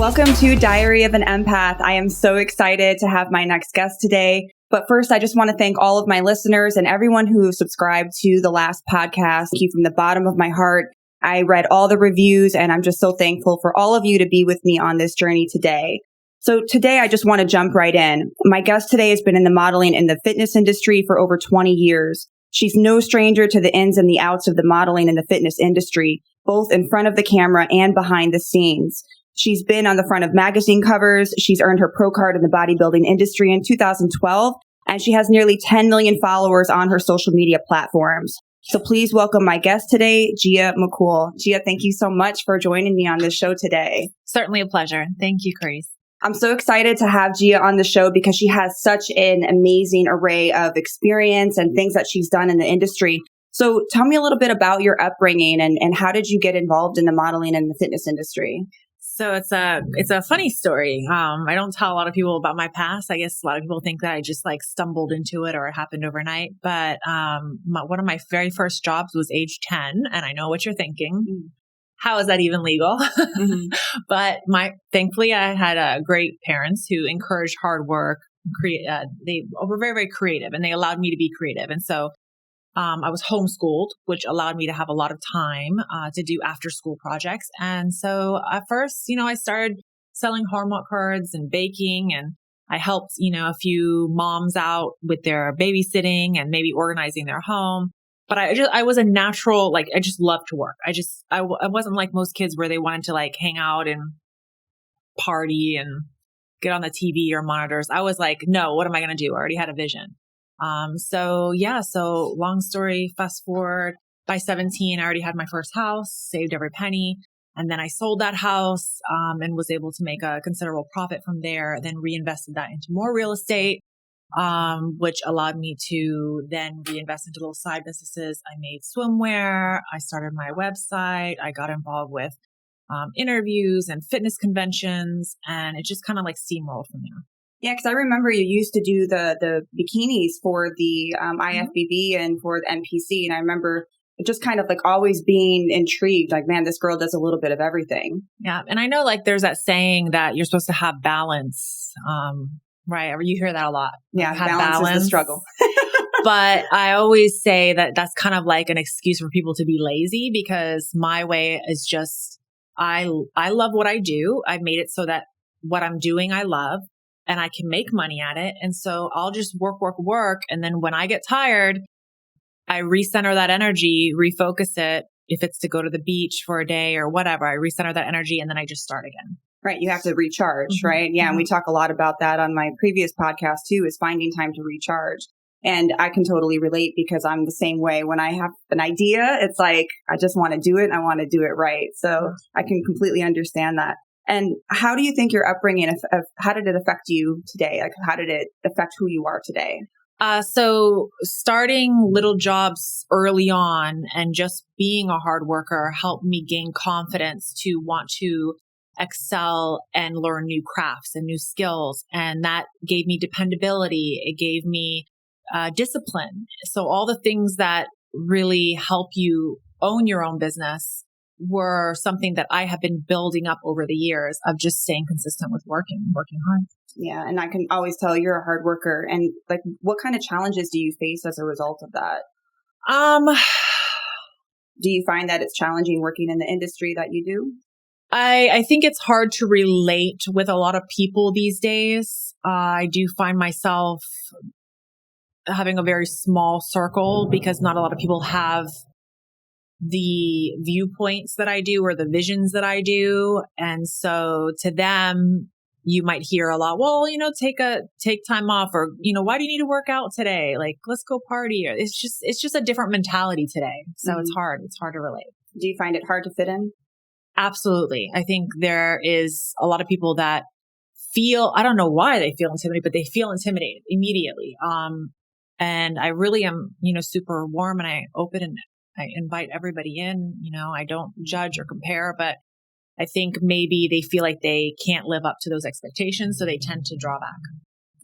Welcome to Diary of an Empath. I am so excited to have my next guest today. But first, I just want to thank all of my listeners and everyone who subscribed to the last podcast. Thank you from the bottom of my heart. I read all the reviews and I'm just so thankful for all of you to be with me on this journey today. So today, I just want to jump right in. My guest today has been in the modeling and the fitness industry for over 20 years. She's no stranger to the ins and the outs of the modeling and the fitness industry, both in front of the camera and behind the scenes. She's been on the front of magazine covers. She's earned her pro card in the bodybuilding industry in 2012, and she has nearly 10 million followers on her social media platforms. So please welcome my guest today, Gia Macool. Gia, thank you so much for joining me on this show today. Certainly a pleasure. Thank you, Chris. I'm so excited to have Gia on the show because she has such an amazing array of experience and things that she's done in the industry. So tell me a little bit about your upbringing and how did you get involved in the modeling and the fitness industry? So it's a funny story. I don't tell a lot of people about my past. I guess a lot of people think that I just stumbled into it or it happened overnight. But one of my very first jobs was age 10. And I know what you're thinking. Mm. How is that even legal? Mm-hmm. But thankfully, I had great parents who encouraged hard work. They were very, very creative and they allowed me to be creative. And so I was homeschooled, which allowed me to have a lot of time to do after school projects. And so at first, I started selling Hallmark cards and baking, and I helped, a few moms out with their babysitting and maybe organizing their home. But I was a natural, I just loved to work. I wasn't like most kids where they wanted to hang out and party and get on the TV or monitors. I was like, no, what am I going to do? I already had a vision. So long story, fast forward, by 17, I already had my first house, saved every penny. And then I sold that house, and was able to make a considerable profit from there, then reinvested that into more real estate, which allowed me to then reinvest into little side businesses. I made swimwear. I started my website. I got involved with, interviews and fitness conventions, and it just kind of steamrolled from there. Yeah, because I remember you used to do the bikinis for the IFBB and for the NPC. And I remember just kind of always being intrigued, man, this girl does a little bit of everything. Yeah. And I know there's that saying that you're supposed to have balance, right? You hear that a lot. Yeah, balance is the struggle. But I always say that that's kind of an excuse for people to be lazy, because my way is just, I love what I do. I've made it so that what I'm doing, I love. And I can make money at it. And so I'll just work. And then when I get tired, I recenter that energy, refocus it. If it's to go to the beach for a day or whatever, I recenter that energy and then I just start again. Right. You have to recharge, Mm-hmm. right? Yeah. Mm-hmm. And we talk a lot about that on my previous podcast too, is finding time to recharge. And I can totally relate because I'm the same way. When I have an idea, it's I just want to do it. I want to do it right. So I can completely understand that. And how do you think your upbringing, how did it affect you today? How did it affect who you are today? So starting little jobs early on and just being a hard worker helped me gain confidence to want to excel and learn new crafts and new skills. And that gave me dependability. It gave me discipline. So all the things that really help you own your own business were something that I have been building up over the years of just staying consistent with working hard. Yeah. And I can always tell you're a hard worker. And what kind of challenges do you face as a result of that? Do you find that it's challenging working in the industry that you do? I think it's hard to relate with a lot of people these days. I do find myself having a very small circle because not a lot of people have the viewpoints that I do or the visions that I do. And so to them, you might hear a lot, well, take time off, or, why do you need to work out today? Let's go party. It's just a different mentality today. So mm-hmm. It's hard to relate. Do you find it hard to fit in? Absolutely. I think there is a lot of people that I don't know why they feel intimidated, but they feel intimidated immediately. And I really am, super warm and I open and I invite everybody in. I don't judge or compare, but I think maybe they feel like they can't live up to those expectations, so they tend to draw back.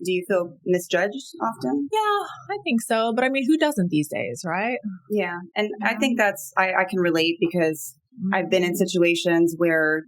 Do you feel misjudged often? Yeah, I think so. But who doesn't these days, right? Yeah. And I think I can relate because I've been in situations where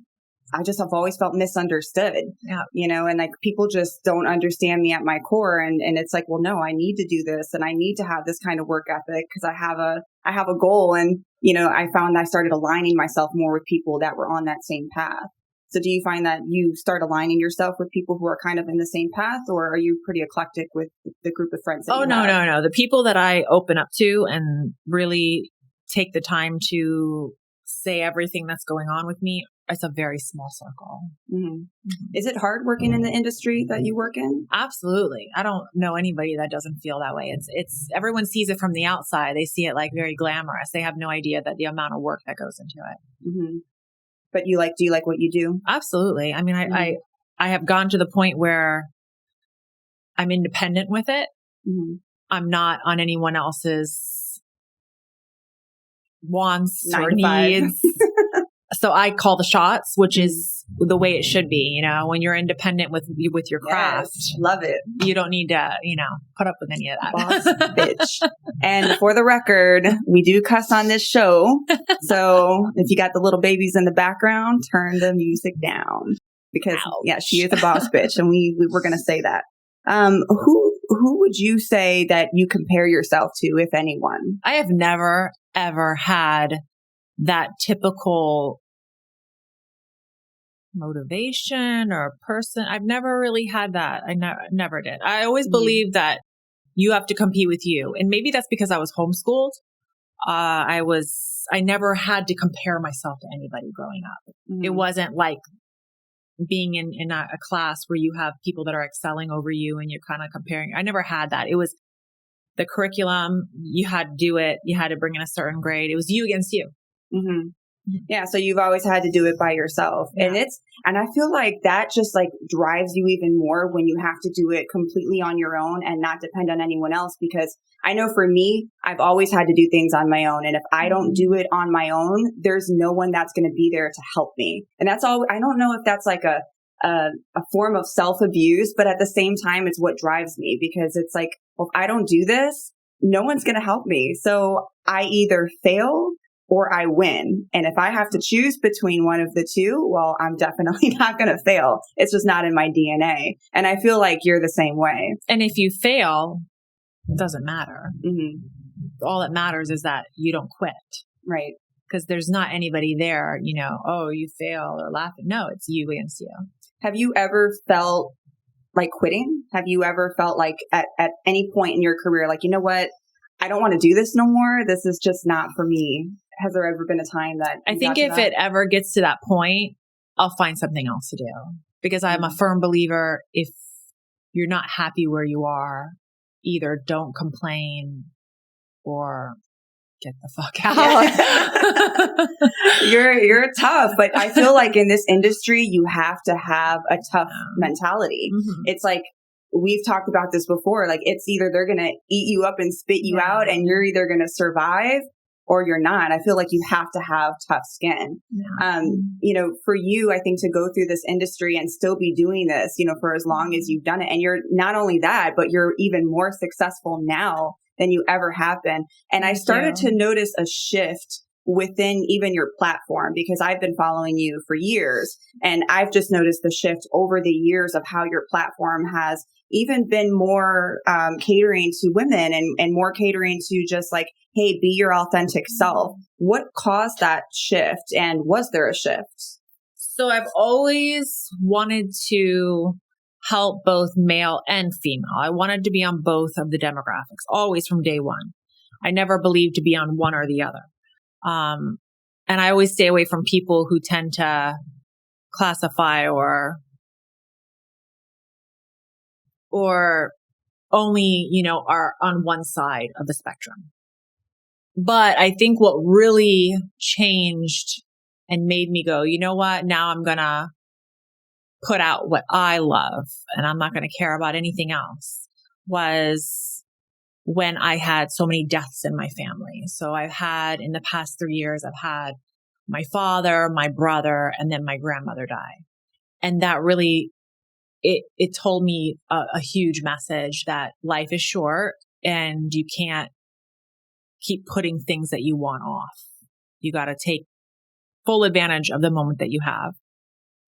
I just have always felt misunderstood, Yeah. And like people just don't understand me at my core. And it's like, well, no, I need to do this and I need to have this kind of work ethic because I have a goal. And, I found I started aligning myself more with people that were on that same path. So do you find that you start aligning yourself with people who are kind of in the same path, or are you pretty eclectic with the group of friends that you have? No. The people that I open up to and really take the time to say everything that's going on with me, it's a very small circle. Mm-hmm. Is it hard working in the industry that you work in? Absolutely. I don't know anybody that doesn't feel that way. It's everyone sees it from the outside. They see it like very glamorous. They have no idea that the amount of work that goes into it. Mm-hmm. But do you like what you do? Absolutely. I mean, I have gone to the point where I'm independent with it. Mm-hmm. I'm not on anyone else's wants or 9 to 5. needs. So I call the shots, which is the way it should be. When you're independent with your craft, love it. You don't need to, put up with any of that. Boss bitch. And for the record, we do cuss on this show. So if you got the little babies in the background, turn the music down because she is a boss bitch. And we were going to say that. Who would you say that you compare yourself to, if anyone? I have never, ever had that typical motivation or person. I've never really had that. I never did. I always believed that you have to compete with you. And maybe that's because I was homeschooled. I never had to compare myself to anybody growing up. Mm-hmm. It wasn't like being in a class where you have people that are excelling over you and you're kind of comparing. I never had that. It was the curriculum. You had to do it. You had to bring in a certain grade. It was you against you. Mm-hmm. Yeah. So you've always had to do it by yourself. Yeah. And I feel like that just like drives you even more when you have to do it completely on your own and not depend on anyone else. Because I know for me, I've always had to do things on my own. And if I don't do it on my own, there's no one that's going to be there to help me. And that's all. I don't know if that's like a form of self-abuse, but at the same time, it's what drives me because it's like, well, if I don't do this, no one's going to help me. So I either fail or I win. And if I have to choose between one of the two, well, I'm definitely not going to fail. It's just not in my DNA. And I feel like you're the same way. And if you fail, it doesn't matter. Mm-hmm. All that matters is that you don't quit. Right. Because there's not anybody there, oh, you fail or laughing. No, it's you against you. Have you ever felt like quitting? Have you ever felt like at any point in your career, like, you know what? I don't want to do this no more. This is just not for me. Has there ever been a time that I think if it ever gets to that point, I'll find something else to do because I'm a firm believer. If you're not happy where you are, either don't complain or get the fuck out. You're tough, but I feel like in this industry, you have to have a tough mentality. Mm-hmm. It's like, we've talked about this before. Like it's either they're going to eat you up and spit you out and you're either going to survive or you're not. I feel like you have to have tough skin. Yeah. For you, I think to go through this industry and still be doing this, for as long as you've done it. And you're not only that, but you're even more successful now than you ever have been. And I started to notice a shift within even your platform because I've been following you for years. And I've just noticed the shift over the years of how your platform has even been more catering to women and more catering to just like, hey, be your authentic self. What caused that shift? And was there a shift? So I've always wanted to help both male and female. I wanted to be on both of the demographics, always from day one. I never believed to be on one or the other. And I always stay away from people who tend to classify or only, are on one side of the spectrum. But I think what really changed and made me go, you know what? Now I'm going to put out what I love and I'm not going to care about anything else was when I had so many deaths in my family. So I've had in the past 3 years, I've had my father, my brother, and then my grandmother die. And that really, it told me a huge message that life is short and you can't keep putting things that you want off. You got to take full advantage of the moment that you have.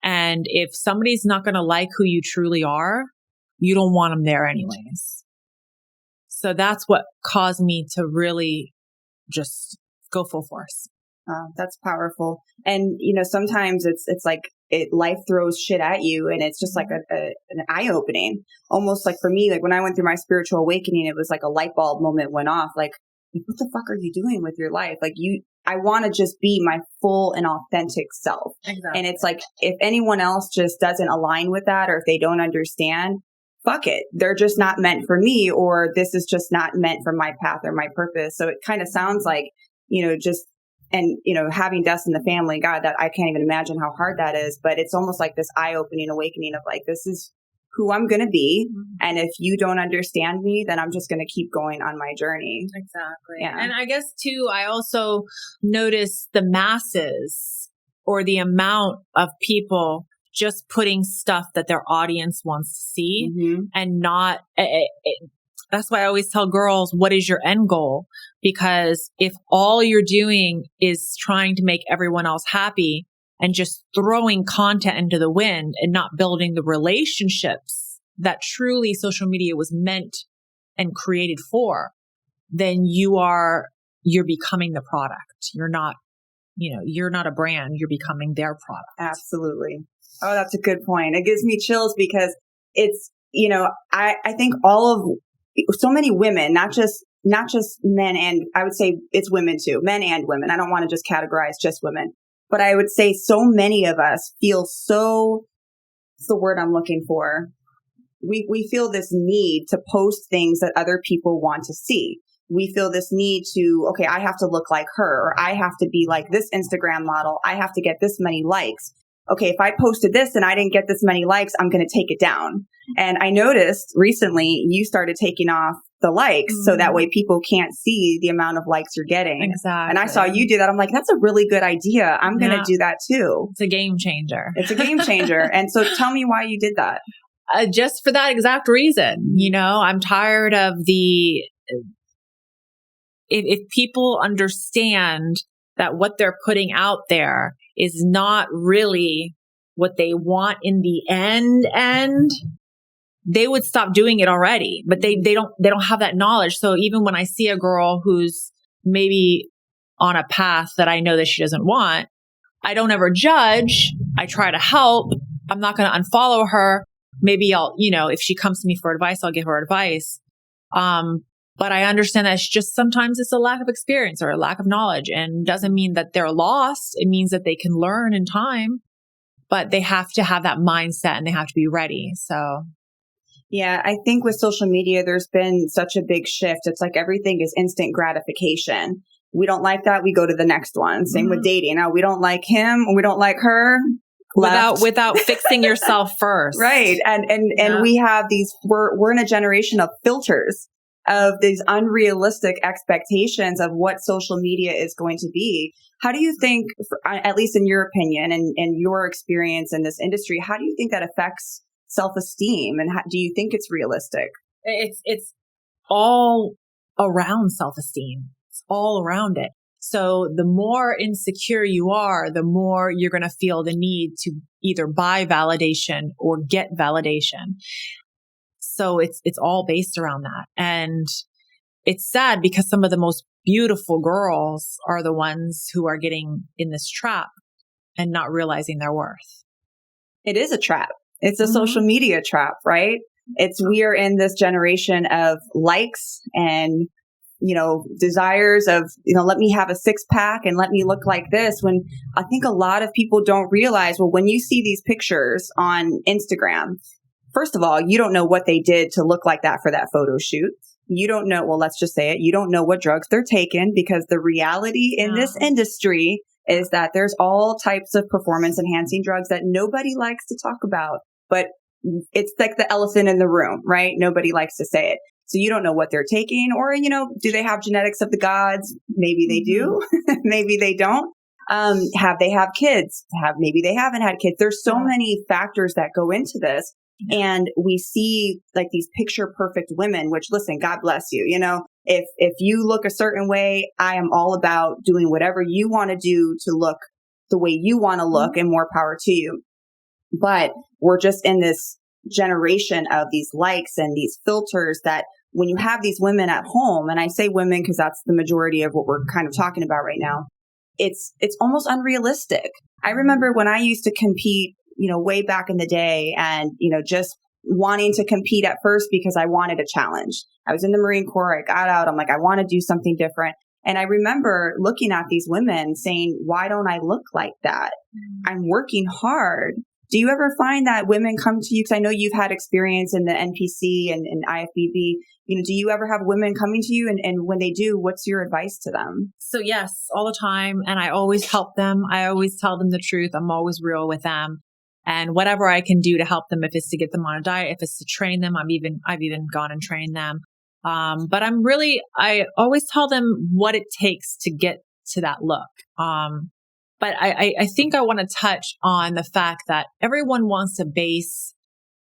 And if somebody's not going to like who you truly are, you don't want them there anyways. So that's what caused me to really just go full force. That's powerful. And, sometimes it's like life throws shit at you, and it's just like an eye opening. Almost like for me, like when I went through my spiritual awakening, it was like a light bulb moment went off. Like, what the fuck are you doing with your life? Like I want to just be my full and authentic self. Exactly. And it's like, if anyone else just doesn't align with that, or if they don't understand, fuck it. They're just not meant for me, or this is just not meant for my path or my purpose. So it kind of sounds like, having deaths in the family, God, that I can't even imagine how hard that is. But it's almost like this eye-opening awakening of like, this is who I'm going to be. And if you don't understand me, then I'm just going to keep going on my journey. Exactly. Yeah. And I guess too, I also notice the masses or the amount of people just putting stuff that their audience wants to see and not, that's why I always tell girls, what is your end goal? Because if all you're doing is trying to make everyone else happy and just throwing content into the wind and not building the relationships that truly social media was meant and created for, then you're becoming the product. You're not a brand, you're becoming their product. Absolutely. Oh, that's a good point. It gives me chills because it's, I think so many women, not just men, and I would say it's women too, men and women. I don't want to just categorize just women, but I would say so many of us feel what's the word I'm looking for? We feel this need to post things that other people want to see. We feel this need to, okay, I have to look like her, or I have to be like this Instagram model. I have to get this many likes. Okay, if I posted this and I didn't get this many likes, I'm going to take it down. And I noticed recently you started taking off the likes so that way people can't see the amount of likes you're getting. Exactly. And I saw you do that. I'm like, that's a really good idea. I'm going to do that too. It's a game changer. It's a game changer. And so tell me why you did that. Just for that exact reason. I'm tired of if people understand that what they're putting out there is not really what they want in the end, they would stop doing it already. But they don't have that knowledge. So even when I see a girl who's maybe on a path that I know that she doesn't want, I don't ever judge. I try to help. I'm not going to unfollow her. Maybe I'll, if she comes to me for advice, I'll give her advice. But I understand that sometimes it's a lack of experience or a lack of knowledge, and doesn't mean that they're lost. It means that they can learn in time, but they have to have that mindset and they have to be ready. So. Yeah, I think with social media, there's been such a big shift. It's like everything is instant gratification. We don't like that. We go to the next one. Same with dating. Now, we don't like him. We don't like her. Without fixing yourself first. Right. And we have we're in a generation of filters, of these unrealistic expectations of what social media is going to be. How do you think, at least in your opinion and your experience in this industry, how do you think that affects self-esteem? And do you think it's realistic? It's all around self-esteem. It's all around it. So the more insecure you are, the more you're going to feel the need to either buy validation or get validation. So it's all based around that. And it's sad because some of the most beautiful girls are the ones who are getting in this trap and not realizing their worth. It is a trap. It's a social media trap, right? We are in this generation of likes and, desires of, let me have a 6-pack and let me look like this, when I think a lot of people don't realize, well, when you see these pictures on Instagram, first of all, you don't know what they did to look like that for that photo shoot. You don't know, well, let's just say it. You don't know what drugs they're taking, because the reality in this industry is that there's all types of performance enhancing drugs that nobody likes to talk about, but it's like the elephant in the room, right? Nobody likes to say it. So you don't know what they're taking, or, do they have genetics of the gods? Maybe they do. Maybe they don't. Have they have kids? Maybe they haven't had kids. There's so many factors that go into this. And we see like these picture perfect women, which, listen, God bless you. If you look a certain way, I am all about doing whatever you want to do to look the way you want to look, and more power to you. But we're just in this generation of these likes and these filters that when you have these women at home, and I say women because that's the majority of what we're kind of talking about right now, it's almost unrealistic. I remember when I used to compete, way back in the day, and, just wanting to compete at first because I wanted a challenge. I was in the Marine Corps. I got out. I'm like, I want to do something different. And I remember looking at these women saying, why don't I look like that? I'm working hard. Do you ever find that women come to you? Because I know you've had experience in the NPC and IFBB. Do you ever have women coming to you? And when they do, what's your advice to them? So yes, all the time. And I always help them. I always tell them the truth. I'm always real with them. And whatever I can do to help them, if it's to get them on a diet, if it's to train them, I've even gone and trained them. But I always tell them what it takes to get to that look. But I think I want to touch on the fact that everyone wants to base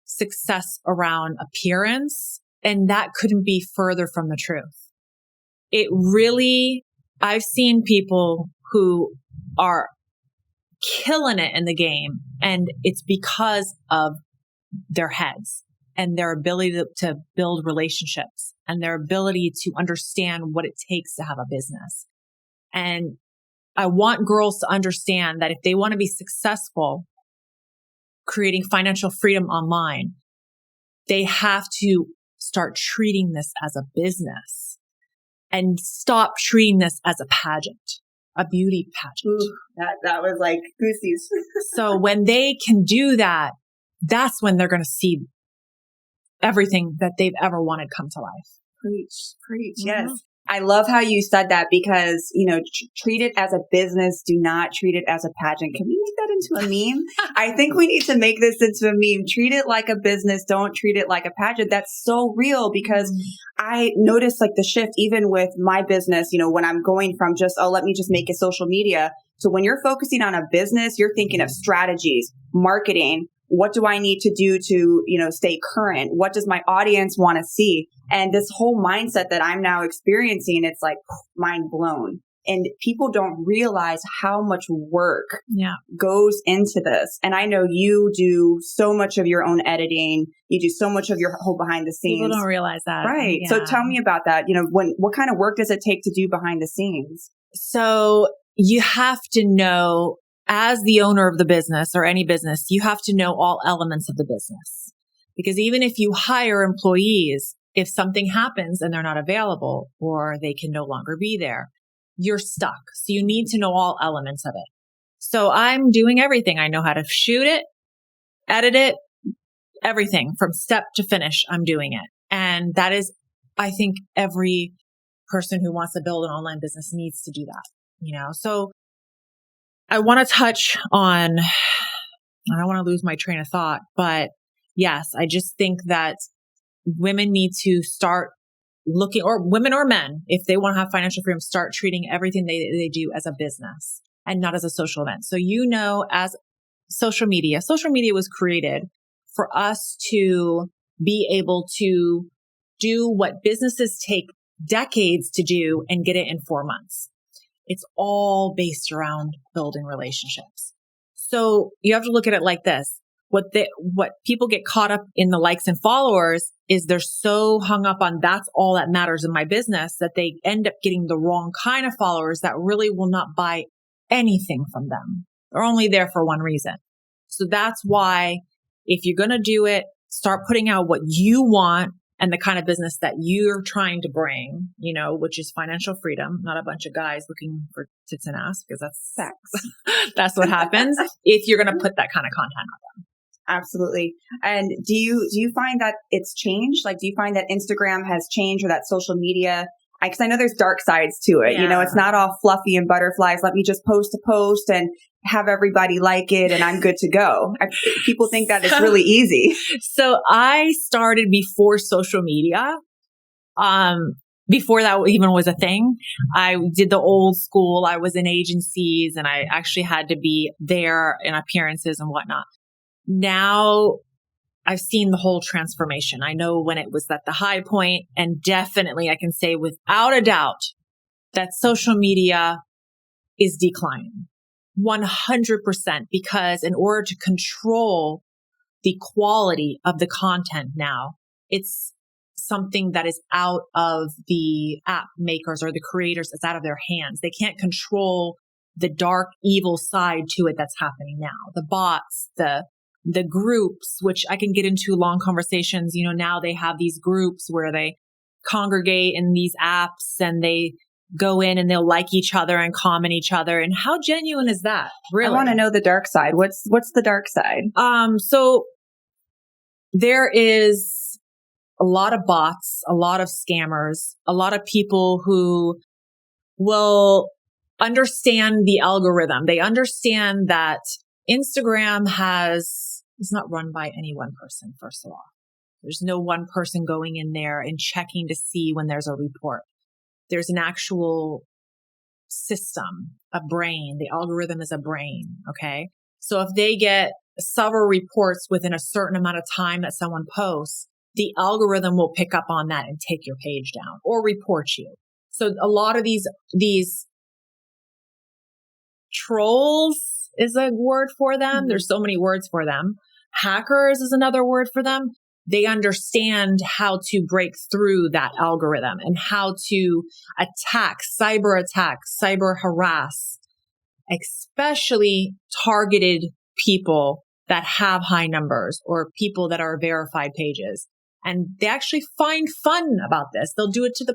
success around appearance, and that couldn't be further from the truth. I've seen people who are killing it in the game, and it's because of their heads and their ability to build relationships and their ability to understand what it takes to have a business. And I want girls to understand that if they want to be successful creating financial freedom online, they have to start treating this as a business and stop treating this as a pageant, a beauty pageant. Ooh, that was like goosies. So when they can do that, that's when they're going to see everything that they've ever wanted come to life. Preach. Yes. I love how you said that because, treat it as a business. Do not treat it as a pageant. Can we make that into a meme? I think we need to make this into a meme. Treat it like a business. Don't treat it like a pageant. That's so real because I noticed like the shift even with my business, when I'm going from just, let me just make it social media. So when you're focusing on a business, you're thinking of strategies, marketing. What do I need to do to, stay current? What does my audience want to see? And this whole mindset that I'm now experiencing, it's like mind blown. And people don't realize how much work goes into this. And I know you do so much of your own editing. You do so much of your whole behind the scenes. People don't realize that. Right. Yeah. So tell me about that. What kind of work does it take to do behind the scenes? So you have to know, as the owner of the business or any business, you have to know all elements of the business. Because even if you hire employees, if something happens and they're not available or they can no longer be there, you're stuck. So you need to know all elements of it. So I'm doing everything. I know how to shoot it, edit it, everything from step to finish. I'm doing it. And that is, I think every person who wants to build an online business needs to do that, So I want to touch on, I don't want to lose my train of thought, but yes, I just think that women need to start looking, or women or men, if they want to have financial freedom, start treating everything they do as a business and not as a social event. So, as social media was created for us to be able to do what businesses take decades to do and get it in 4 months. It's all based around building relationships. So you have to look at it like this. What people get caught up in the likes and followers is they're so hung up on that's all that matters in my business that they end up getting the wrong kind of followers that really will not buy anything from them. They're only there for one reason. So that's why if you're going to do it, start putting out what you want and the kind of business that you're trying to bring, which is financial freedom, not a bunch of guys looking for tits and ass, because that's sex. That's what happens if you're going to put that kind of content out there. Absolutely. And do you find that it's changed? Like, do you find that Instagram has changed or that social media? Because I know there's dark sides to it. Yeah. It's not all fluffy and butterflies. Let me just post a post and have everybody like it and I'm good to go. People think that it's really easy. So I started before social media. Before that even was a thing. I did the old school. I was in agencies and I actually had to be there in appearances and whatnot. Now I've seen the whole transformation. I know when it was at the high point, and definitely I can say without a doubt that social media is declining. 100%, because in order to control the quality of the content now, it's something that is out of the app makers or the creators. It's out of their hands. They can't control the dark, evil side to it that's happening now. The bots, the groups, which I can get into long conversations. Now they have these groups where they congregate in these apps and they go in and they'll like each other and comment each other. And how genuine is that? Really? I want to know the dark side. What's the dark side? So there is a lot of bots, a lot of scammers, a lot of people who will understand the algorithm. They understand that Instagram is not run by any one person, first of all. There's no one person going in there and checking to see when there's a report. There's an actual system, a brain. The algorithm is a brain. Okay. So if they get several reports within a certain amount of time that someone posts, the algorithm will pick up on that and take your page down or report you. So a lot of these trolls is a word for them. Mm-hmm. There's so many words for them. Hackers is another word for them. They understand how to break through that algorithm and how to attack, cyber harass, especially targeted people that have high numbers or people that are verified pages. And they actually find fun about this. They'll do it to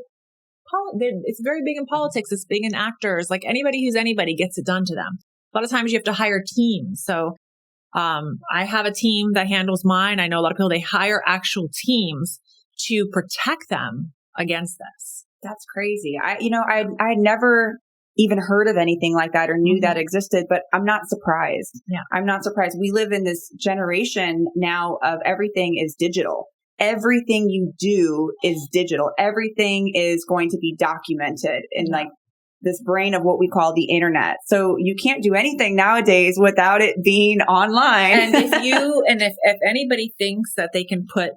it's very big in politics. It's big in actors. Like anybody who's anybody gets it done to them. A lot of times you have to hire teams. So I have a team that handles mine. I know a lot of people, they hire actual teams to protect them against this. That's crazy. I had never even heard of anything like that or knew mm-hmm. that existed, but I'm not surprised. Yeah. I'm not surprised. We live in this generation now of everything is digital. Everything you do is digital. Everything is going to be documented in like this brain of what we call the internet. So you can't do anything nowadays without it being online. And if anybody thinks that they can put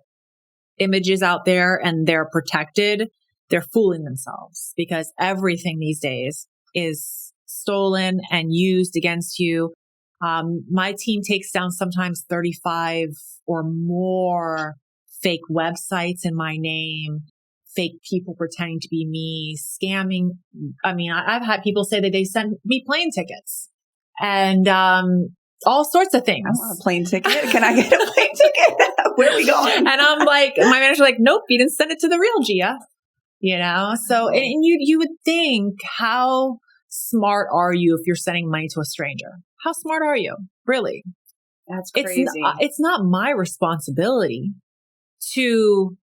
images out there and they're protected, they're fooling themselves, because everything these days is stolen and used against you. My team takes down sometimes 35 or more fake websites in my name, fake people pretending to be me, scamming. I mean, I've had people say that they sent me plane tickets and all sorts of things. I want a plane ticket. Can I get a plane ticket? Where are we going? And I'm like, my manager's like, nope, you didn't send it to the real Gia. So, and you would think, how smart are you if you're sending money to a stranger? How smart are you? Really? That's crazy. It's not my responsibility to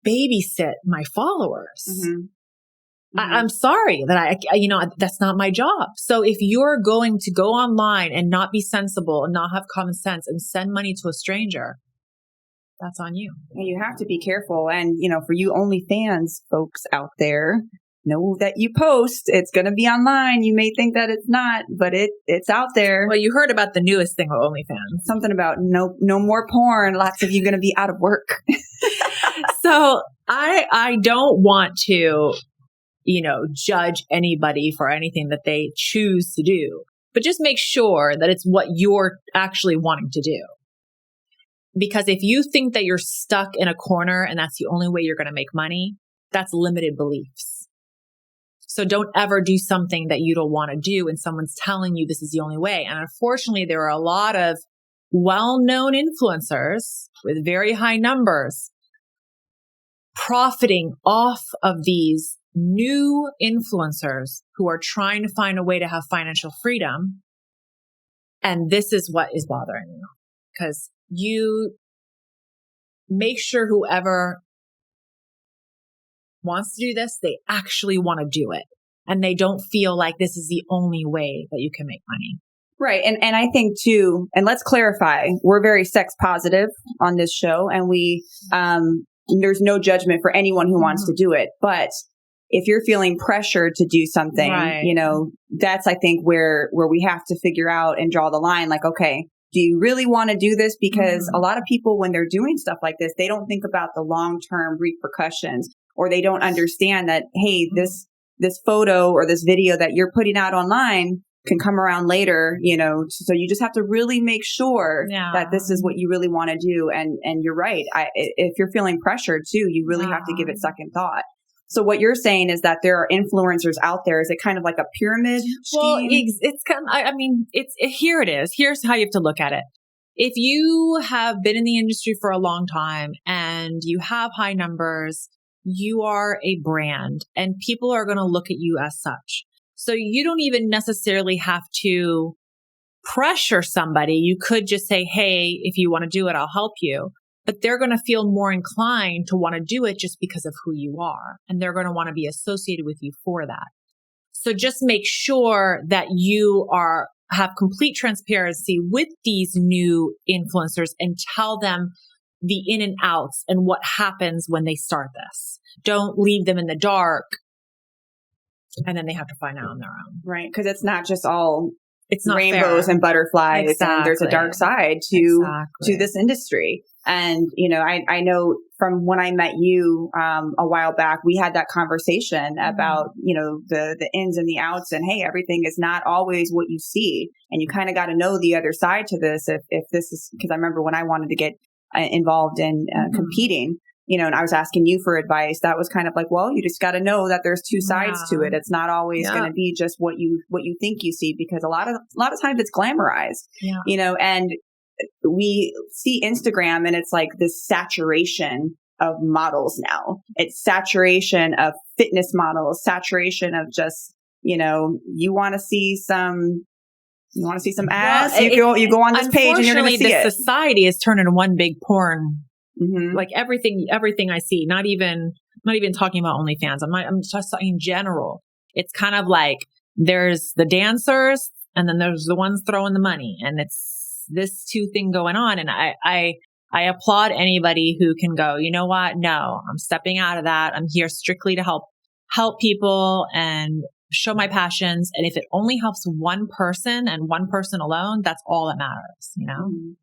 babysit my followers. Mm-hmm. Mm-hmm. I'm sorry that that's not my job. So if you're going to go online and not be sensible and not have common sense and send money to a stranger, that's on you. You have to be careful. And, for you OnlyFans folks out there, know that you post, it's going to be online. You may think that it's not, but it's out there. Well, you heard about the newest thing with OnlyFans. Something about no more porn. Lots of you going to be out of work. So I don't want to, judge anybody for anything that they choose to do, but just make sure that it's what you're actually wanting to do. Because if you think that you're stuck in a corner and that's the only way you're going to make money, that's limited beliefs. So don't ever do something that you don't want to do and someone's telling you this is the only way. And unfortunately, there are a lot of well-known influencers with very high numbers profiting off of these new influencers who are trying to find a way to have financial freedom. And this is what is bothering me, because you make sure whoever wants to do this, they actually want to do it. And they don't feel like this is the only way that you can make money. Right. And I think too, and let's clarify, we're very sex positive on this show, and we, there's no judgment for anyone who wants to do it. But if you're feeling pressure to do something, right, that's, I think, where we have to figure out and draw the line. Like, okay, do you really want to do this? Because a lot of people, when they're doing stuff like this, they don't think about the long-term repercussions, or they don't understand that, hey, this this photo or this video that you're putting out online can come around later, so you just have to really make sure that this is what you really want to do. And you're right. If you're feeling pressured too, you really have to give it second thought. So what you're saying is that there are influencers out there. Is it kind of like a pyramid scheme? Well, it's kind of, here it is. Here's how you have to look at it. If you have been in the industry for a long time and you have high numbers, you are a brand and people are going to look at you as such. So you don't even necessarily have to pressure somebody. You could just say, hey, if you want to do it, I'll help you. But they're going to feel more inclined to want to do it just because of who you are. And they're going to want to be associated with you for that. So just make sure that you have complete transparency with these new influencers and tell them the in and outs and what happens when they start this. Don't leave them in the dark. And then they have to find out on their own. Right. Because it's not just all not rainbows fair. And butterflies. Exactly. And there's a dark side to this industry. And, I know from when I met you a while back, we had that conversation about, the ins and the outs and, hey, everything is not always what you see. And you kind of got to know the other side to this. If this is, because I remember when I wanted to get involved in competing, and I was asking you for advice, that was kind of like, well, you just got to know that there's two sides to it. It's not always going to be just what you think you see, because a lot of times it's glamorized, and we see Instagram and it's like this saturation of models now. It's saturation of fitness models, saturation of just, you want to see some ass, well, you go on this page and you're going to see it. The society is turned into one big porn. Mm-hmm. Like everything I see, not even talking about OnlyFans. I'm just talking in general. It's kind of like there's the dancers and then there's the ones throwing the money, and it's this two thing going on. And I applaud anybody who can go, you know what? No, I'm stepping out of that. I'm here strictly to help people and show my passions. And if it only helps one person and one person alone, that's all that matters, Mm-hmm.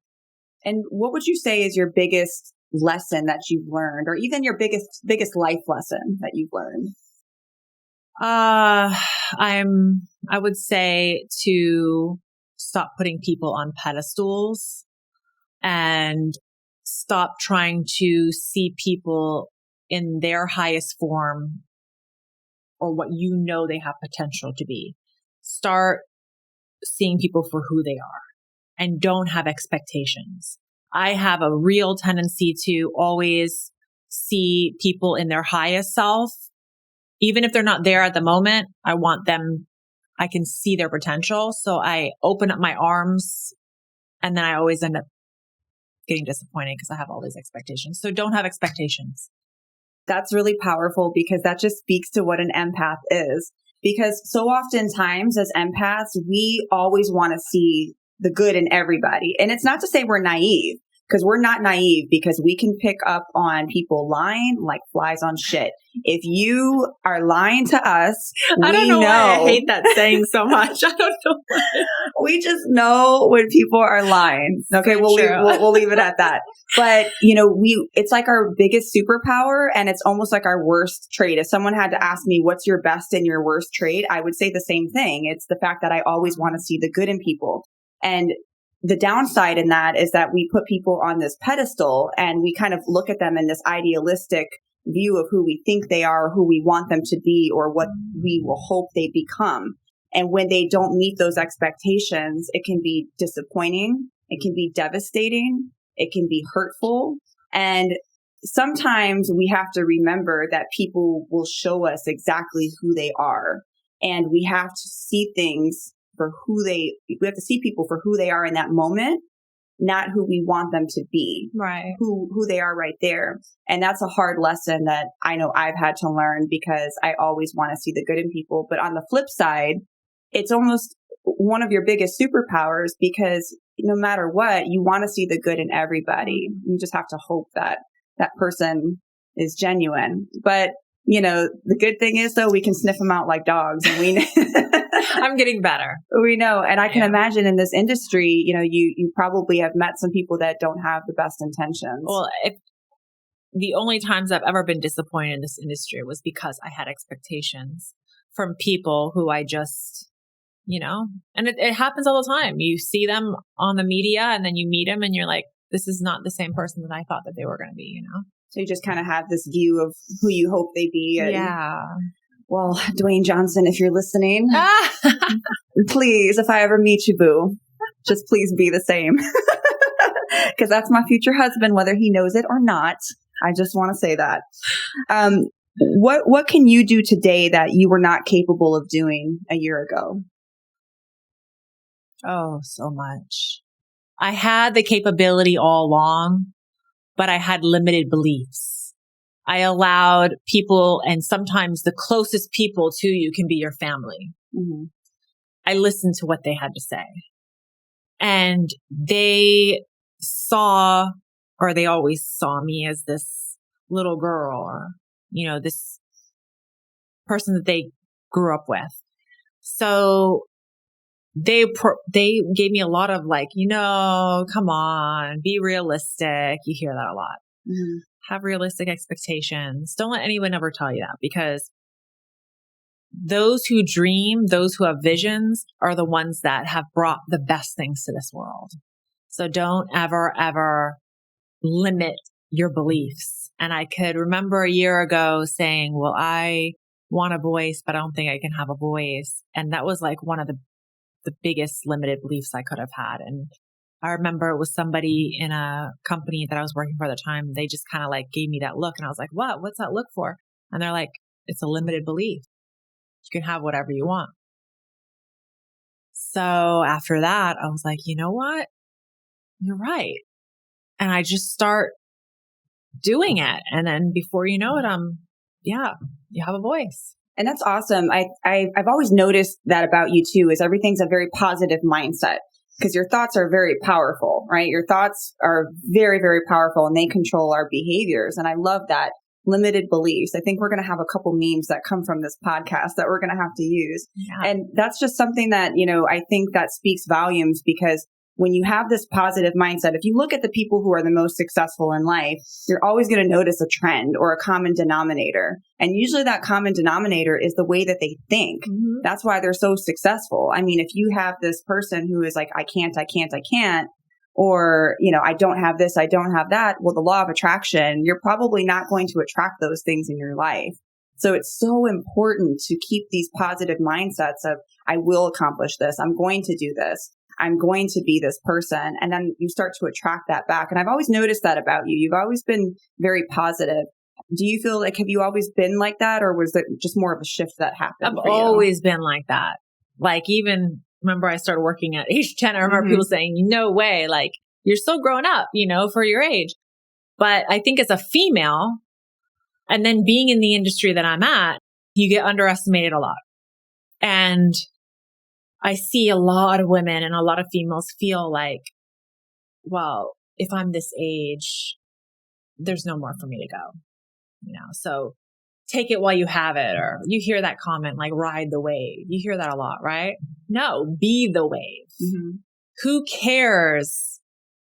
And what would you say is your biggest lesson that you've learned, or even your biggest life lesson that you've learned? I would say to stop putting people on pedestals and stop trying to see people in their highest form or what they have potential to be. Start seeing people for who they are and don't have expectations. I have a real tendency to always see people in their highest self. Even if they're not there at the moment, I can see their potential. So I open up my arms, and then I always end up getting disappointed because I have all these expectations. So don't have expectations. That's really powerful, because that just speaks to what an empath is. Because so oftentimes as empaths, we always want to see the good in everybody. And it's not to say we're naive, because we're not naive, because we can pick up on people lying like flies on shit. If you are lying to us, I don't know why I hate that saying so much. I don't know why. We just know when people are lying. Okay, we'll leave it at that. But, it's like our biggest superpower, and it's almost like our worst trait. If someone had to ask me, what's your best and your worst trait, I would say the same thing. It's the fact that I always want to see the good in people. And the downside in that is that we put people on this pedestal and we kind of look at them in this idealistic view of who we think they are, who we want them to be, or what we will hope they become. And when they don't meet those expectations, it can be disappointing. It can be devastating. It can be hurtful. And sometimes we have to remember that people will show us exactly who they are. And we have to see things we have to see people for who they are in that moment, not who we want them to be. Right. Who they are right there. And that's a hard lesson that I know I've had to learn, because I always want to see the good in people. But on the flip side, it's almost one of your biggest superpowers, because no matter what, you want to see the good in everybody. You just have to hope that that person is genuine. But, the good thing is, though, we can sniff them out like dogs, and we I'm getting better. We know. And I can imagine in this industry, you probably have met some people that don't have the best intentions. Well, the only times I've ever been disappointed in this industry was because I had expectations from people who I just, and it happens all the time. You see them on the media and then you meet them and you're like, this is not the same person that I thought that they were going to be, So you just kind of have this view of who you hope they be. And, yeah. Well, Dwayne Johnson, if you're listening, please, if I ever meet you, boo, just please be the same. Because that's my future husband, whether he knows it or not. I just want to say that. What can you do today that you were not capable of doing a year ago? Oh, so much. I had the capability all along, but I had limited beliefs. I allowed people, and sometimes the closest people to you can be your family. Mm-hmm. I listened to what they had to say. And they saw, or they always saw me as this little girl or, this person that they grew up with. So they gave me a lot of like, come on, be realistic. You hear that a lot. Mm-hmm. Have realistic expectations. Don't let anyone ever tell you that, because those who dream, those who have visions are the ones that have brought the best things to this world. So don't ever limit your beliefs. And I could remember a year ago saying, well, I want a voice, but I don't think I can have a voice. And that was like one of the biggest limited beliefs I could have had. And I remember it was somebody in a company that I was working for at the time. They just kind of like gave me that look. And I was like, what? What's that look for? And they're like, it's a limited belief. You can have whatever you want. So after that, I was like, you know what? You're right. And I just start doing it. And then before you know it, you have a voice. And that's awesome. I've always noticed that about you too, is everything's a very positive mindset, because your thoughts are very powerful, right? Your thoughts are very, very powerful and they control our behaviors. And I love that. Limited beliefs. I think we're going to have a couple memes that come from this podcast that we're going to have to use. Yeah. And that's just something that, I think that speaks volumes, because when you have this positive mindset, if you look at the people who are the most successful in life, you're always going to notice a trend or a common denominator. And usually that common denominator is the way that they think. Mm-hmm. That's why they're so successful. I mean, if you have this person who is like, I can't, or, I don't have this, I don't have that. Well, the law of attraction, you're probably not going to attract those things in your life. So it's so important to keep these positive mindsets of, I will accomplish this. I'm going to do this. I'm going to be this person. And then you start to attract that back. And I've always noticed that about you. You've always been very positive. Do you feel like, have you always been like that? Or was it just more of a shift that happened? I've always been like that. Like, even remember I started working at age 10. I remember people saying, no way, like you're still growing up, for your age. But I think as a female, and then being in the industry that I'm at, you get underestimated a lot. And I see a lot of women and a lot of females feel like, well, if I'm this age, there's no more for me to go, so take it while you have it. Or you hear that comment, like ride the wave. You hear that a lot, right? No, be the wave. Mm-hmm. Who cares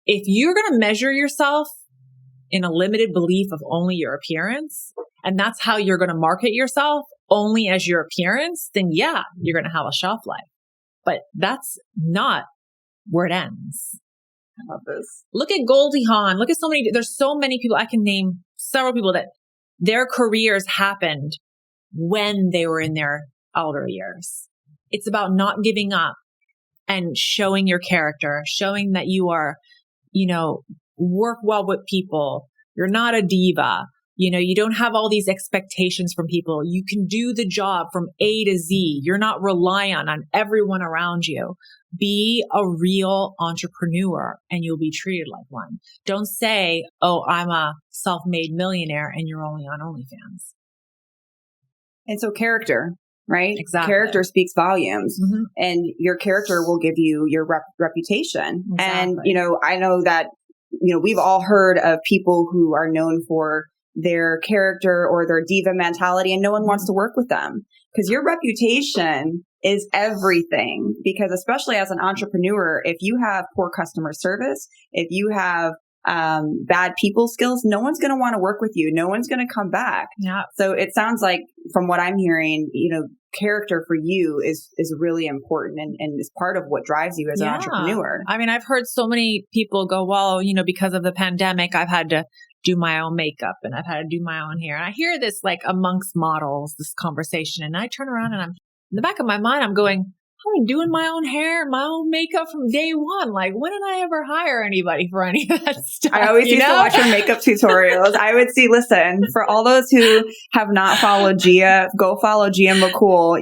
if you're going to measure yourself in a limited belief of only your appearance, and that's how you're going to market yourself only as your appearance, then yeah, you're going to have a shelf life. But that's not where it ends. I love this. Look at Goldie Hawn. Look at there's so many people. I can name several people that their careers happened when they were in their elder years. It's about not giving up and showing your character, showing that you are, work well with people. You're not a diva. You don't have all these expectations from people. You can do the job from A to Z. You're not reliant on everyone around you. Be a real entrepreneur and you'll be treated like one. Don't say, oh, I'm a self-made millionaire and you're only on OnlyFans. And so character, right? Exactly. Character speaks volumes, and your character will give you your reputation. Exactly. And, I know that, we've all heard of people who are known for their character or their diva mentality, and no one wants to work with them, because your reputation is everything. Because especially as an entrepreneur, if you have poor customer service, if you have bad people skills, no one's going to want to work with you. No one's going to come back. Yeah. So it sounds like from what I'm hearing, character for you is really important and is part of what drives you as an entrepreneur. I mean, I've heard so many people go, well, because of the pandemic, I've had to do my own makeup and I've had to do my own hair. And I hear this like amongst models, this conversation, and I turn around and I'm in the back of my mind, I'm going, I've been doing my own hair and my own makeup from day one. Like, when did I ever hire anybody for any of that stuff? I always used to watch her makeup tutorials. I would see, listen, for all those who have not followed Gia, go follow Gia Macool.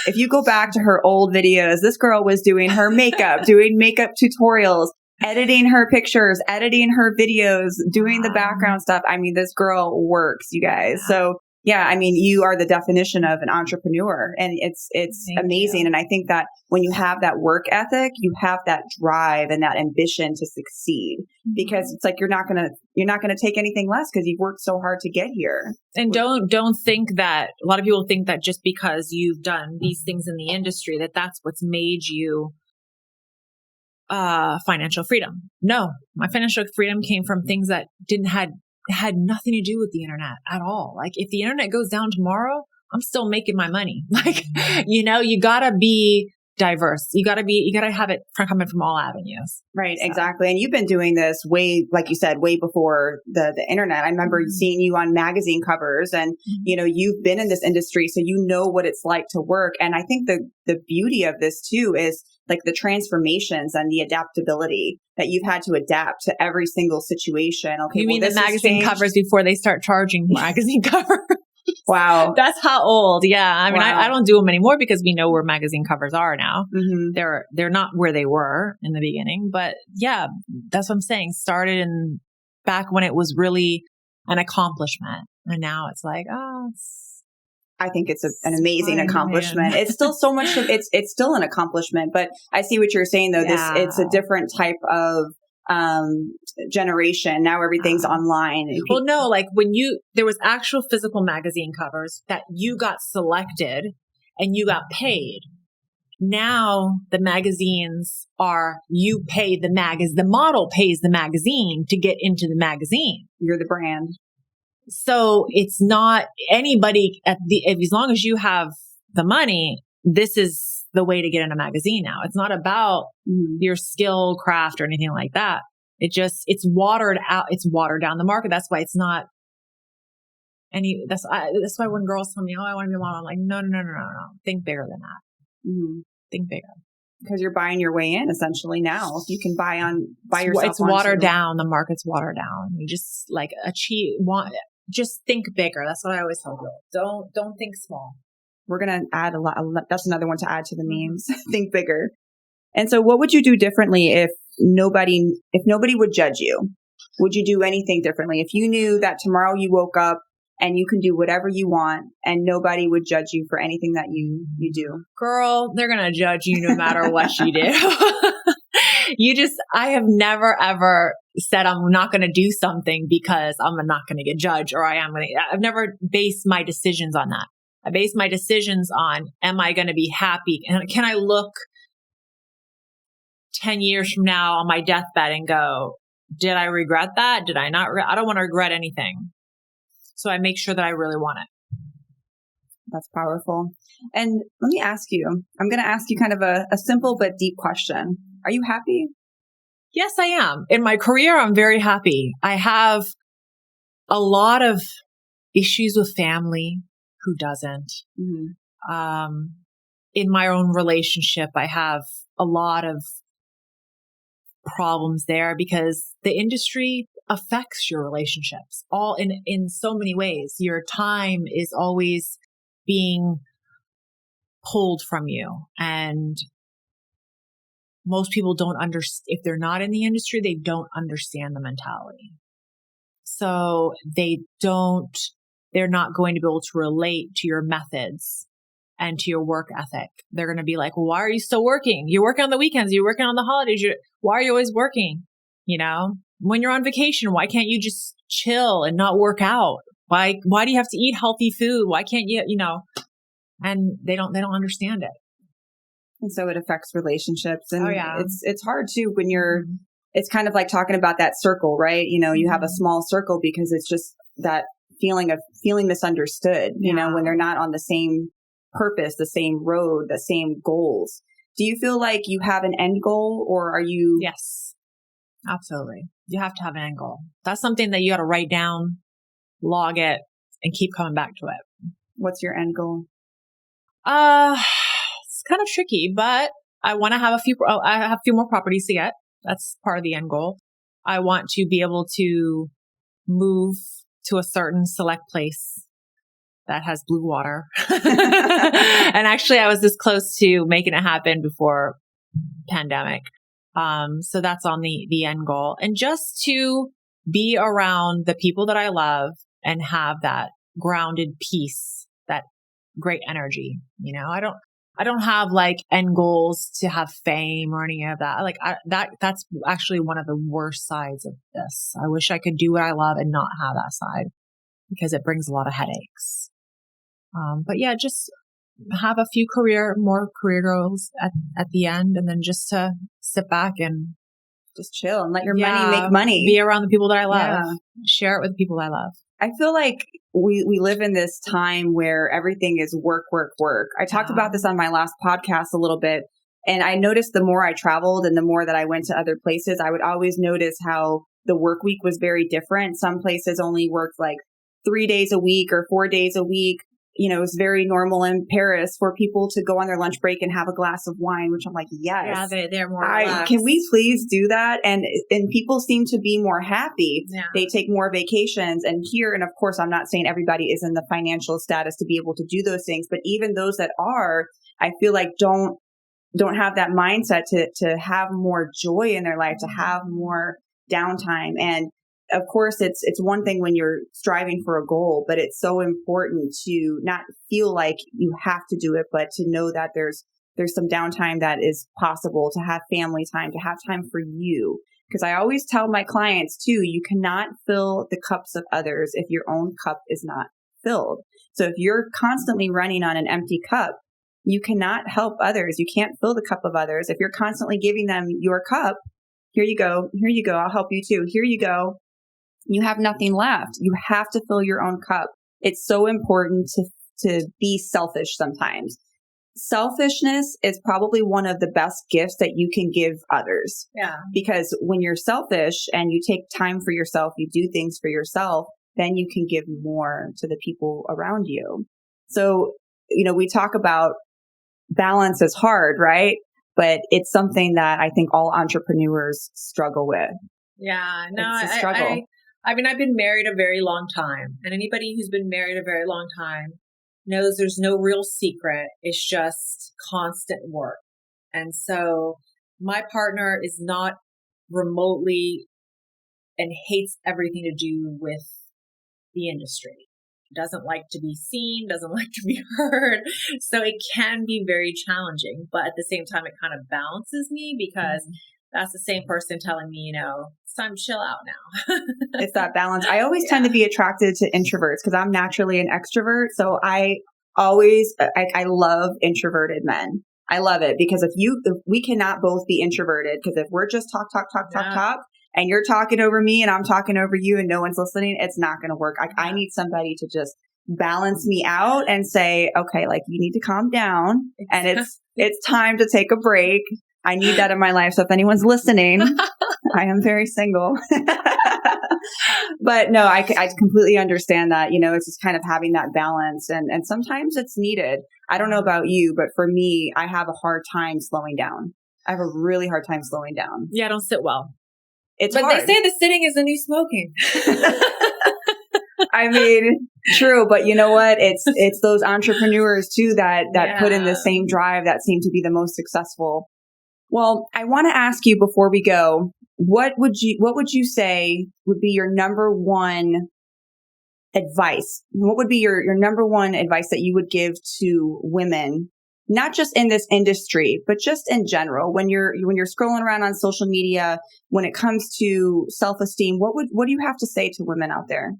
If you go back to her old videos, this girl was doing her makeup, doing makeup tutorials, editing her pictures, editing her videos, doing the background stuff. I mean, this girl works, you guys. So yeah, I mean, you are the definition of an entrepreneur, and it's amazing. And I think that when you have that work ethic, you have that drive and that ambition to succeed, because it's like you're not gonna take anything less because you've worked so hard to get here. And don't think that a lot of people think that just because you've done these things in the industry that that's what's made you financial freedom. No, my financial freedom came from things that had nothing to do with the internet at all. Like, if the internet goes down tomorrow, I'm still making my money. Like, you gotta be diverse. You gotta have it coming from all avenues. Right. So. Exactly. And you've been doing this like you said, way before the internet. I remember seeing you on magazine covers and, you've been in this industry, so you know what it's like to work. And I think the beauty of this too is like the transformations and the adaptability that you've had to adapt to every single situation. Okay. You mean the magazine covers before they start charging magazine covers? Wow. That's how old. Yeah. I mean, I don't do them anymore because we know where magazine covers are now. Mm-hmm. They're not where they were in the beginning, but yeah, that's what I'm saying. Started back when it was really an accomplishment. And now it's like, I think it's an amazing accomplishment. It's still so much it's still an accomplishment, but I see what you're saying though. Yeah. It's a different type of generation. Now everything's online. Well, no, like there was actual physical magazine covers that you got selected and you got paid. Now the magazines are, you pay the model pays the magazine to get into the magazine. You're the brand. So it's not anybody as long as you have the money, this is the way to get in a magazine now. It's not about your skill, craft, or anything like that. It's watered out. It's watered down the market. That's why it's not that's why when girls tell me, I want to be a model, I'm like, no. Think bigger than that. Mm-hmm. Think bigger. Because you're buying your way in essentially now. If you can buy yourself. It's watered down. The market's watered down. You just like just think bigger. That's what I always tell people. Don't think small. We're going to add a lot. That's another one to add to the memes. Think bigger. And so what would you do differently if nobody would judge you? Would you do anything differently? If you knew that tomorrow you woke up and you can do whatever you want and nobody would judge you for anything that you do? Girl, they're going to judge you no matter what you do. I have never ever said I'm not going to do something because I'm not going to get judged, or I've never based my decisions on that. I base my decisions on, am I going to be happy? And can I look 10 years from now on my deathbed and go, did I regret that? Did I not? I don't want to regret anything. So I make sure that I really want it. That's powerful. And let me ask you, I'm going to ask you kind of a simple but deep question. Are you happy? Yes, I am. In my career, I'm very happy. I have a lot of issues with family. Who doesn't? Mm-hmm. In my own relationship, I have a lot of problems there because the industry affects your relationships all in so many ways. Your time is always being pulled from you, and most people don't understand. If they're not in the industry, they don't understand the mentality. So they're not going to be able to relate to your methods and to your work ethic. They're going to be like, well, why are you still working? You're working on the weekends. You're working on the holidays. Why are you always working? When you're on vacation, why can't you just chill and not work out? Why do you have to eat healthy food? Why can't you, and they don't understand it. And so it affects relationships. And it's hard too when it's kind of like talking about that circle, right? You have a small circle because it's just that feeling misunderstood, you know, when they're not on the same purpose, the same road, the same goals. Do you feel like you have an end goal, or are you? Yes, absolutely. You have to have an end goal. That's something that you got to write down, log it, and keep coming back to it. What's your end goal? It's kind of tricky, but I want to have I have a few more properties to get. That's part of the end goal. I want to be able to move to a certain select place that has blue water. And actually I was this close to making it happen before pandemic. So that's on the end goal, and just to be around the people that I love and have that grounded peace, that great energy. You know, I don't have like end goals to have fame or any of that. Like that's actually one of the worst sides of this. I wish I could do what I love and not have that side, because it brings a lot of headaches. But yeah, just have a few more career goals at the end, and then just to sit back and just chill and let your money make money. Be around the people that I love. Share it with the people I love. I feel like we live in this time where everything is work, work, work. I talked about this on my last podcast a little bit, and I noticed the more I traveled and the more that I went to other places, I would always notice how the work week was very different. Some places only worked like 3 days a week or 4 days a week. You know, it's very normal in Paris for people to go on their lunch break and have a glass of wine, which I'm like, yes. Yeah, they're more relaxed. Can we please do that? And people seem to be more happy. Yeah. They take more vacations. And here, and of course, I'm not saying everybody is in the financial status to be able to do those things, but even those that are, I feel like don't have that mindset to have more joy in their life, to have more downtime. And of course, it's one thing when you're striving for a goal, but it's so important to not feel like you have to do it, but to know that there's some downtime that is possible, to have family time, to have time for you. Because I always tell my clients too, you cannot fill the cups of others if your own cup is not filled. So if you're constantly running on an empty cup, you cannot help others. You can't fill the cup of others. If you're constantly giving them your cup, here you go, I'll help you too, here you go. You have nothing left. You have to fill your own cup. It's so important to be selfish sometimes. Selfishness is probably one of the best gifts that you can give others. Yeah. Because when you're selfish and you take time for yourself, you do things for yourself, then you can give more to the people around you. So, you know, we talk about balance is hard, right? But it's something that I think all entrepreneurs struggle with. Yeah, no, it's a struggle. I mean, I've been married a very long time, and anybody who's been married a very long time knows there's no real secret. It's just constant work. And so my partner is not remotely and hates everything to do with the industry. Doesn't like to be seen, doesn't like to be heard. So it can be very challenging, but at the same time, it kind of balances me, because that's the same person telling me, you know, it's time to chill out now. It's that balance. I always tend to be attracted to introverts because I'm naturally an extrovert. So I love introverted men. I love it because if we cannot both be introverted, because if we're just talk, and you're talking over me and I'm talking over you and no one's listening, it's not going to work. I need somebody to just balance me out and say, okay, like you need to calm down and it's time to take a break. I need that in my life. So if anyone's listening, I am very single. But no, I completely understand that. You know, it's just kind of having that balance, and sometimes it's needed. I don't know about you, but for me, I have a hard time slowing down. I have a really hard time slowing down. Yeah, I don't sit well. It's but hard. They say the sitting is the new smoking. I mean, true, but you know what? It's those entrepreneurs too that put in the same drive that seem to be the most successful. Well, I want to ask you before we go, what would you say would be your number one advice? What would be your number one advice that you would give to women, not just in this industry, but just in general, when you're scrolling around on social media, when it comes to self-esteem, what do you have to say to women out there?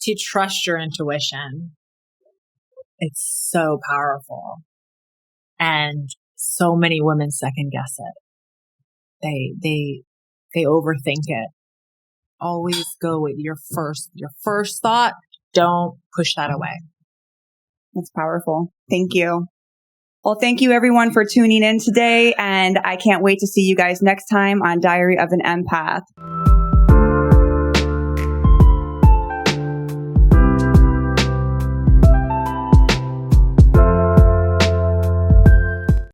To trust your intuition. It's so powerful. And so many women second guess it. They overthink it. Always go with your first thought don't push that away. That's powerful. Thank you. Well, thank you everyone for tuning in today. And I can't wait to see you guys next time on Diary of an Empath.